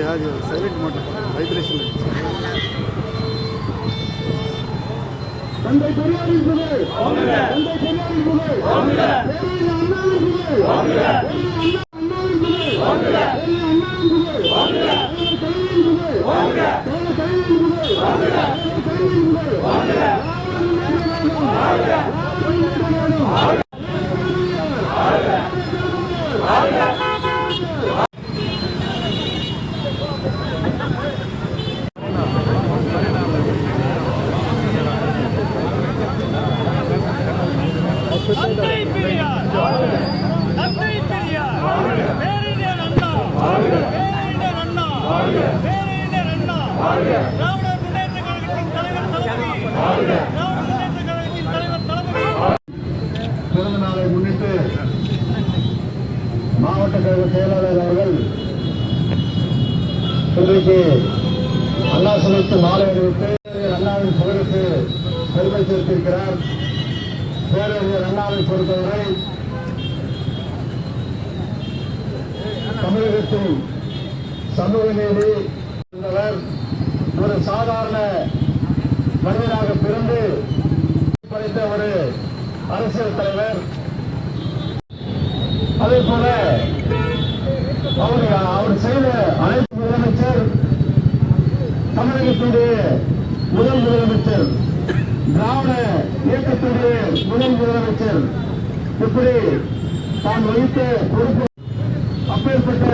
Silent மட்டும் vibration. தந்தை பெரியாரின் புகழ், தந்தை பெரியாரின் புகழ், அண்ணாவின் புகழ், அண்ணாவின் புகழ், அண்ணாவின் புகழ், கையின் புகழ், கையின் புகழ். தந்தை பெரியார், தந்தை பெரியார், பேரறிஞர் அண்ணா, பேரறிஞர் அண்ணா, பேரறிஞர் அண்ணா, திராவிடர் முன்னேற்ற கழகத்தின் தலைவர் தளபதி, திராவிடர் முன்னேற்ற கழகத்தின் தலைவர் தளபதி. பிறந்த நாளை முன்னிட்டு மாவட்ட கழக செயலாளர் அவர்கள் இன்றைக்கு அண்ணா சிலைக்கு மாலை அணிவித்து அண்ணாவின் புகழுக்கு பெருமை சேர்த்திருக்கிறார். பேரறிஞர் அண்ணாவை பொறுத்தவரை தமிழகத்தின் சமூக நீதி என்பவர் ஒரு சாதாரண மனிதனாக பிறந்து படைத்த ஒரு அரசியல் தலைவர். அதே போல அவர் செய்த அனைத்து முதலமைச்சர், தமிழகத்துடைய முதல் முதலமைச்சர், திராவிட இயக்கத்துடைய முதல் முதலமைச்சர், இப்படி தான் வகித்த பொறுப்பு. அப்பேற்பட்ட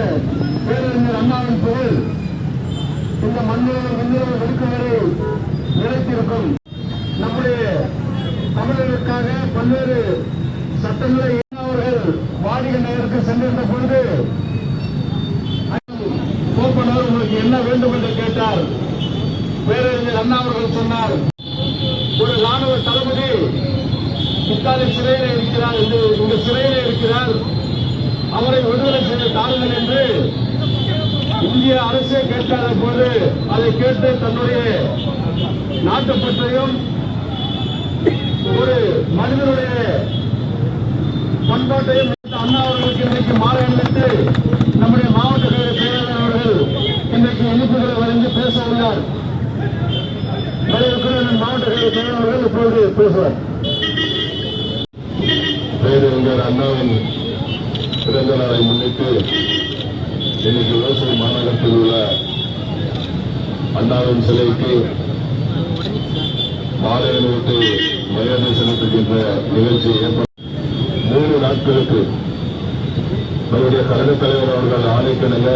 பேரறிஞர் அண்ணாவின் புகழ் இந்த மண்ணிலும் விண்ணிலும் இருக்கும் வரை நிலைத்திருக்கும். நம்முடைய தமிழர்களுக்காக பல்வேறு சட்டங்களை அவர்கள் வாடிகை நேருக்கு சென்றிருந்த பொழுது கோப்பனர் உங்களுக்கு என்ன வேண்டும் என்று கேட்டார். பேரறிஞர் அண்ணா அவர்கள் சொன்னார், ஒரு ராணுவ தளபதி இத்தாலி சிறையிலே இருக்கிறார், இந்த சிறையிலே இருக்கிறார், அவரை விடுதலை செய்ய தாருங்கள் என்று இந்திய அரசே கேட்காத போது அதை கேட்டு தன்னுடைய நாட்டுப்பற்றையும் ஒரு மனிதனுடைய பண்பாட்டையும் அண்ணா அவர்களுக்கு இன்றைக்கு மாலை அணிவித்து நம்முடைய மாவட்ட கழக செயலாளர் அவர்கள் இன்றைக்கு இனிப்புகளை வழங்கி பேச உள்ளார். மாவட்ட கழக செயலாளர்கள் இப்போது பேசுவார். பேரறிஞர் அண்ணாவின் பிறந்த நாளை முன்னிட்டு இன்னைக்கு விவசாய மாநகரத்தில் உள்ள அண்ணாவின் சிலைக்கு மாலை அணிவித்து மரியாதை செலுத்துகின்ற நிகழ்ச்சி ஏற்படும். 3 நாட்களுக்கு நம்முடைய கழக தலைவர் அவர்கள் ஆணைக்கிணங்க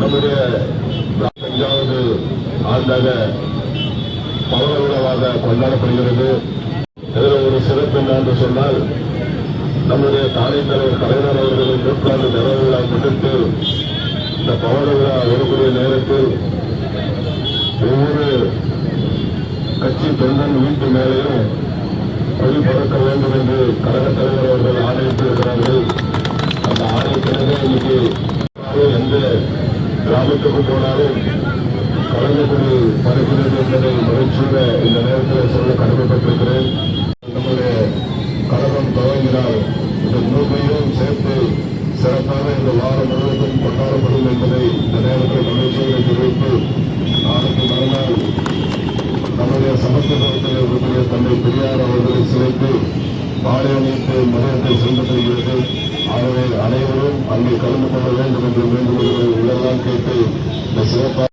நம்முடைய 5வது ஆண்டாக பவள விழாவாக கொண்டாடப்படுகிறது. இதில் ஒரு சிறப்பு என்று சொன்னால், நம்முடைய தானே தலைவர் கலைஞர் அவர்களின் 100ஆண்டு நிறைவு விழா முன்னிட்டு இந்த பவள விழா வரக்கூடிய நேரத்தில் ஒவ்வொரு கட்சி தொண்டன் வீட்டு மேலேயும் வழி பறக்க வேண்டும் என்று கழக தலைவர் அவர்கள் ஆணையிட்டிருக்கிறார்கள். அந்த ஆணையத்தினரே இன்னைக்கு எந்த கிராமத்துக்கு போனாலும் கலந்துக்குடி பறக்கிறது என்பதை மகிழ்ச்சியோட இந்த நேரத்தில் சொல்ல கடமைப்பட்டிருக்கிறேன். நம்முடைய கழகம் துவங்கினால் இந்த முழுமையும் சேர்த்து சிறப்பாக இந்த வாரம் முழுவதும் கொண்டாடப்படும் என்பதை இந்த நேரத்தில் மகிழ்ச்சியோடு தெரிவித்து, நாளைக்கு மறுநாள் நம்முடைய சமத்துவத்தில் இருக்கக்கூடிய தந்தை பெரியார் அவர்களை சிலைத்து மாலை அணிவித்து மதத்தை செலுத்தப்படுகிறது. ஆகவே அனைவரும் அங்கே கலந்து கொள்ள வேண்டும் என்று வேண்டுகோள்களை உள்ளெல்லாம் கேட்டு இந்த சிறப்பாக